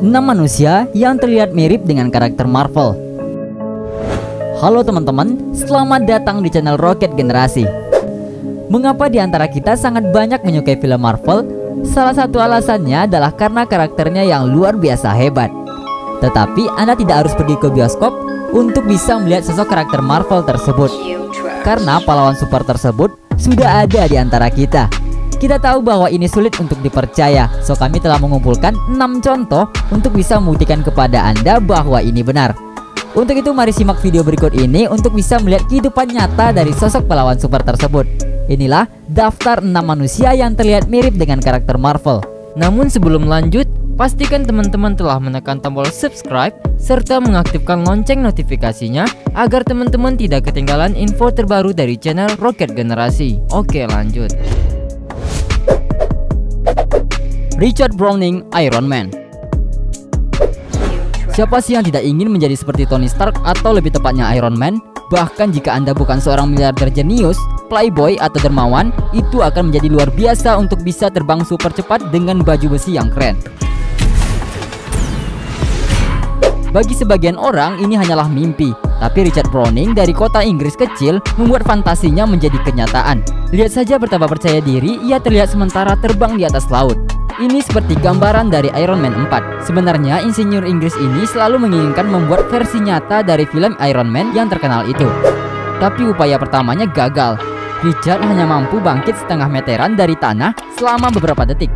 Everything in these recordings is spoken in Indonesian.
6 manusia yang terlihat mirip dengan karakter Marvel. Halo teman-teman, selamat datang di channel Rocket Generasi. Mengapa di antara kita sangat banyak menyukai film Marvel? Salah satu alasannya adalah karena karakternya yang luar biasa hebat. Tetapi Anda tidak harus pergi ke bioskop untuk bisa melihat sosok karakter Marvel tersebut, karena pahlawan super tersebut sudah ada di antara kita. Kita tahu bahwa ini sulit untuk dipercaya, so kami telah mengumpulkan 6 contoh untuk bisa membuktikan kepada Anda bahwa ini benar. Untuk itu mari simak video berikut ini untuk bisa melihat kehidupan nyata dari sosok pahlawan super tersebut. Inilah daftar 6 manusia yang terlihat mirip dengan karakter Marvel. Namun sebelum lanjut, pastikan teman-teman telah menekan tombol subscribe serta mengaktifkan lonceng notifikasinya agar teman-teman tidak ketinggalan info terbaru dari channel Rocket Generasi. Oke, lanjut. Richard Browning, Iron Man. Siapa sih yang tidak ingin menjadi seperti Tony Stark atau lebih tepatnya Iron Man? Bahkan jika Anda bukan seorang miliarder jenius, playboy atau dermawan, itu akan menjadi luar biasa untuk bisa terbang super cepat dengan baju besi yang keren. Bagi sebagian orang ini hanyalah mimpi, tapi Richard Browning dari kota Inggris kecil membuat fantasinya menjadi kenyataan. Lihat saja betapa percaya diri ia terlihat sementara terbang di atas laut. Ini seperti gambaran dari Iron Man 4. Sebenarnya insinyur Inggris ini selalu menginginkan membuat versi nyata dari film Iron Man yang terkenal itu. Tapi upaya pertamanya gagal. Richard hanya mampu bangkit setengah meteran dari tanah selama beberapa detik.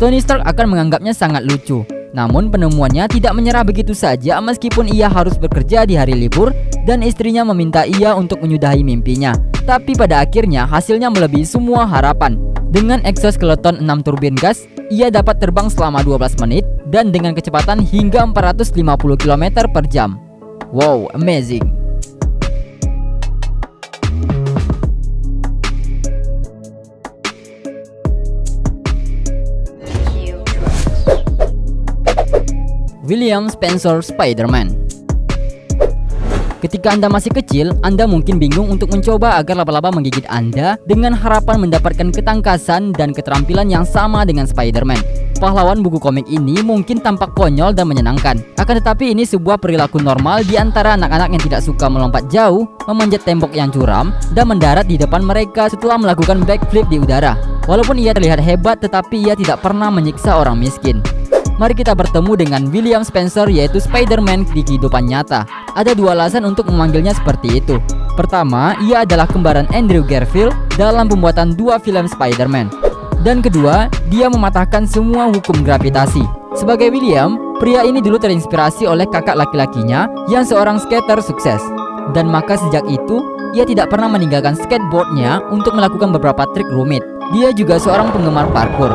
Tony Stark akan menganggapnya sangat lucu. Namun penemuannya tidak menyerah begitu saja meskipun ia harus bekerja di hari libur dan istrinya meminta ia untuk menyudahi mimpinya. Tapi pada akhirnya hasilnya melebihi semua harapan. Dengan exoskeleton 6 turbin gas, ia dapat terbang selama 12 menit dan dengan kecepatan hingga 450 km per jam. Wow, amazing. William Spencer, Spider-Man. Ketika Anda masih kecil, Anda mungkin bingung untuk mencoba agar laba-laba menggigit Anda dengan harapan mendapatkan ketangkasan dan keterampilan yang sama dengan Spider-Man. Pahlawan buku komik ini mungkin tampak konyol dan menyenangkan. Akan tetapi ini sebuah perilaku normal di antara anak-anak yang tidak suka melompat jauh, memanjat tembok yang curam, dan mendarat di depan mereka setelah melakukan backflip di udara. Walaupun ia terlihat hebat, tetapi ia tidak pernah menyiksa orang miskin. Mari kita bertemu dengan William Spencer, yaitu Spider-Man di kehidupan nyata. Ada 2 alasan untuk memanggilnya seperti itu. Pertama, ia adalah kembaran Andrew Garfield dalam pembuatan 2 film Spider-Man. Dan kedua, dia mematahkan semua hukum gravitasi. Sebagai William, pria ini dulu terinspirasi oleh kakak laki-lakinya yang seorang skater sukses. Dan maka sejak itu, ia tidak pernah meninggalkan skateboardnya untuk melakukan beberapa trik rumit. Dia juga seorang penggemar parkour.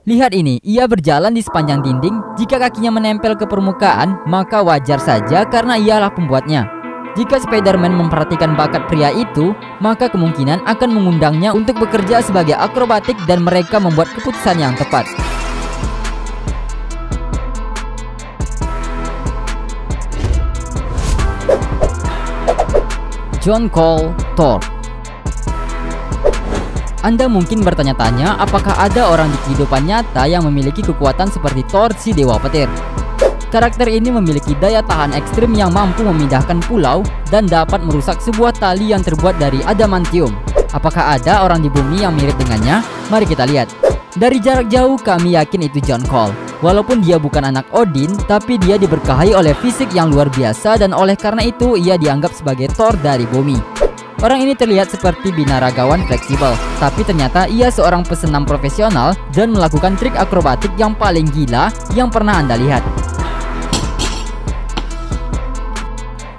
Lihat ini, ia berjalan di sepanjang dinding. Jika kakinya menempel ke permukaan, maka wajar saja karena ialah pembuatnya. Jika Spider-Man memperhatikan bakat pria itu, maka kemungkinan akan mengundangnya untuk bekerja sebagai akrobatik dan mereka membuat keputusan yang tepat. John Cole, Thor. Anda mungkin bertanya-tanya apakah ada orang di kehidupan nyata yang memiliki kekuatan seperti Thor si Dewa Petir. Karakter ini memiliki daya tahan ekstrim yang mampu memindahkan pulau dan dapat merusak sebuah tali yang terbuat dari adamantium. Apakah ada orang di bumi yang mirip dengannya? Mari kita lihat. Dari jarak jauh kami yakin itu John Cole. Walaupun dia bukan anak Odin, tapi dia diberkahi oleh fisik yang luar biasa dan oleh karena itu ia dianggap sebagai Thor dari bumi. Orang ini terlihat seperti binaragawan fleksibel, tapi ternyata ia seorang pesenam profesional dan melakukan trik akrobatik yang paling gila yang pernah Anda lihat.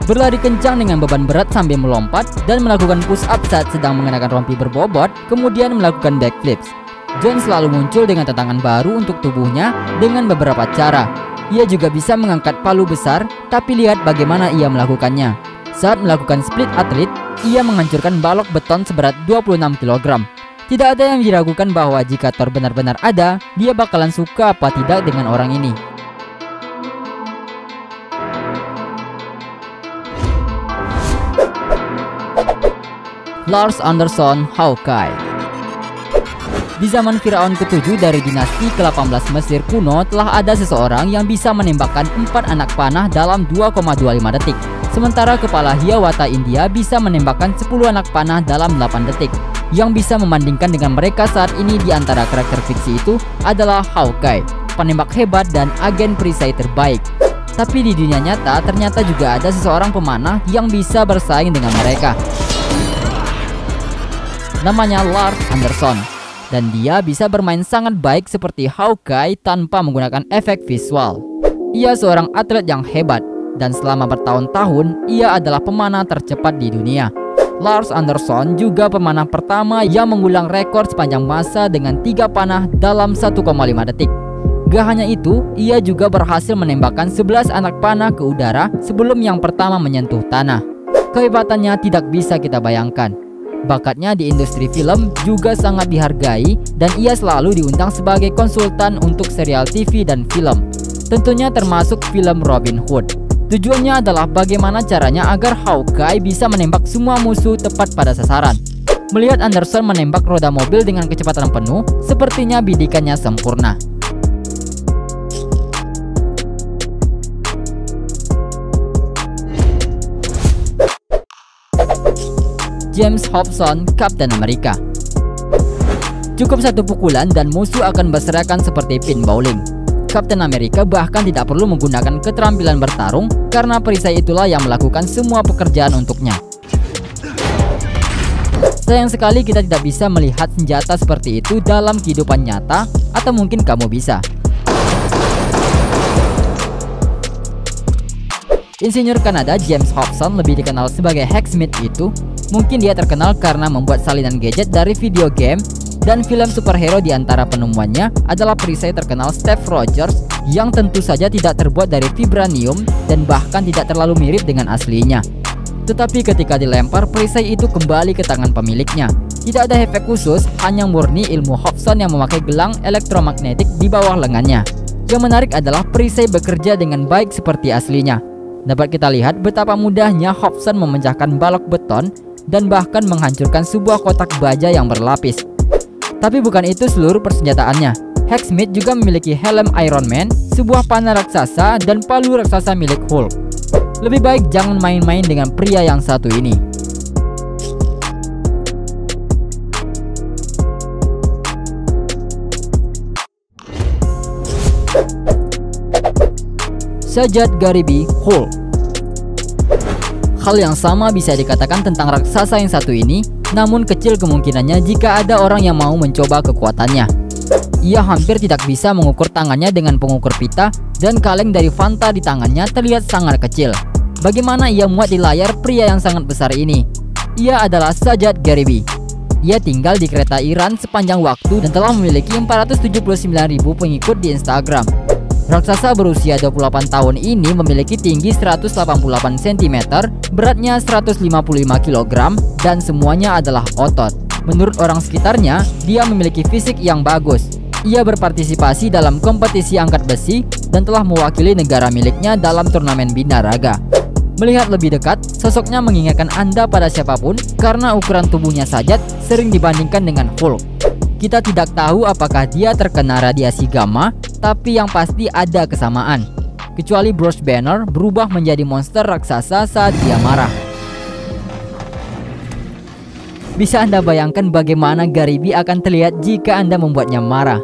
Berlari kencang dengan beban berat sambil melompat dan melakukan push up saat sedang mengenakan rompi berbobot, kemudian melakukan backflips. John selalu muncul dengan tantangan baru untuk tubuhnya dengan beberapa cara. Ia juga bisa mengangkat palu besar, tapi lihat bagaimana ia melakukannya. Saat melakukan split athlete, ia menghancurkan balok beton seberat 26 kg. Tidak ada yang diragukan bahwa jika Thor benar-benar ada, dia bakalan suka apa tidak dengan orang ini. Lars Anderson, Hawkeye. Di zaman Firaun ke-7 dari dinasti ke-18 Mesir kuno, telah ada seseorang yang bisa menembakkan 4 anak panah dalam 2,25 detik. Sementara kepala Hiawatha India bisa menembakkan 10 anak panah dalam 8 detik. Yang bisa membandingkan dengan mereka saat ini di antara karakter fiksi itu adalah Hawkeye, penembak hebat dan agen perisai terbaik. Tapi di dunia nyata ternyata juga ada seseorang pemanah yang bisa bersaing dengan mereka. Namanya Lars Anderson. Dan dia bisa bermain sangat baik seperti Hawkeye tanpa menggunakan efek visual. Ia seorang atlet yang hebat, dan selama bertahun-tahun ia adalah pemanah tercepat di dunia. Lars Anderson juga pemanah pertama yang mengulang rekor sepanjang masa dengan 3 panah dalam 1,5 detik. Gak hanya itu, ia juga berhasil menembakkan 11 anak panah ke udara sebelum yang pertama menyentuh tanah. Kehebatannya tidak bisa kita bayangkan. Bakatnya di industri film juga sangat dihargai dan ia selalu diundang sebagai konsultan untuk serial TV dan film. Tentunya termasuk film Robin Hood. Tujuannya adalah bagaimana caranya agar Hawkeye bisa menembak semua musuh tepat pada sasaran. Melihat Anderson menembak roda mobil dengan kecepatan penuh, sepertinya bidikannya sempurna. James Hobson, Kapten Amerika. Cukup satu pukulan dan musuh akan berserakan seperti pin bowling. Kapten Amerika bahkan tidak perlu menggunakan keterampilan bertarung karena perisai itulah yang melakukan semua pekerjaan untuknya. Sayang sekali kita tidak bisa melihat senjata seperti itu dalam kehidupan nyata, atau mungkin kamu bisa. Insinyur Kanada James Hobson, lebih dikenal sebagai Hacksmith itu, mungkin dia terkenal karena membuat salinan gadget dari video game dan film superhero. Di antara penemuannya adalah perisai terkenal Steve Rogers yang tentu saja tidak terbuat dari vibranium dan bahkan tidak terlalu mirip dengan aslinya. Tetapi ketika dilempar, perisai itu kembali ke tangan pemiliknya. Tidak ada efek khusus, hanya murni ilmu Hobson yang memakai gelang elektromagnetik di bawah lengannya. Yang menarik adalah perisai bekerja dengan baik seperti aslinya. Dapat kita lihat betapa mudahnya Hobson memecahkan balok beton dan bahkan menghancurkan sebuah kotak baja yang berlapis. Tapi bukan itu seluruh persenjataannya. Hacksmith juga memiliki helm Iron Man, sebuah panah raksasa, dan palu raksasa milik Hulk. Lebih baik jangan main-main dengan pria yang satu ini. Sajjad Garibi, Hulk. Hal yang sama bisa dikatakan tentang raksasa yang satu ini, namun kecil kemungkinannya jika ada orang yang mau mencoba kekuatannya. Ia hampir tidak bisa mengukur tangannya dengan pengukur pita, dan kaleng dari Fanta di tangannya terlihat sangat kecil. Bagaimana ia muat di layar pria yang sangat besar ini? Ia adalah Sajjad Garibi. Ia tinggal di kereta Iran sepanjang waktu dan telah memiliki 479.000 pengikut di Instagram. Raksasa berusia 28 tahun ini memiliki tinggi 188 cm, beratnya 155 kg, dan semuanya adalah otot. Menurut orang sekitarnya, dia memiliki fisik yang bagus. Ia berpartisipasi dalam kompetisi angkat besi dan telah mewakili negara miliknya dalam turnamen binaraga. Melihat lebih dekat, sosoknya mengingatkan Anda pada siapapun karena ukuran tubuhnya Sajjad sering dibandingkan dengan Hulk. Kita tidak tahu apakah dia terkena radiasi gamma, tapi yang pasti ada kesamaan. Kecuali Bruce Banner berubah menjadi monster raksasa saat dia marah. Bisa Anda bayangkan bagaimana Garibi akan terlihat jika Anda membuatnya marah?